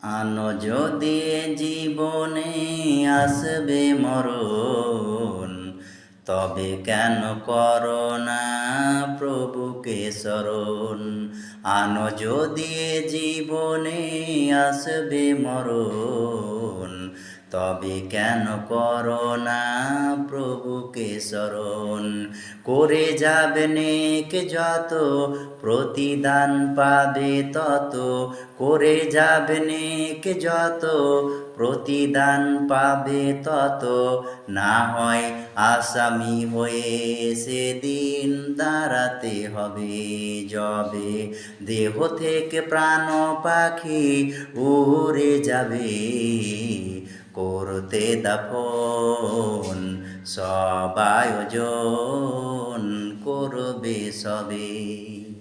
আনো যদি জীবনে আসবে মরণ, তবে কেন করো না প্রভুকে স্মরণ। আনো যদি জীবনে আসবে মরণ, তবে কেন করো না প্রভুকে স্মরণ। করে যাবে নেক যত, প্রতিদান পাবে তত। করে যাবে নেক যত, প্রতিদান পাবে তত। না হয় আসামি হয়ে সেদিন দাঁড়াতে হবে যবে। দেহ থেকে প্রাণ পাখি উড়ে যাবে, করতে দাফন সব আয়োজন করবে সবে।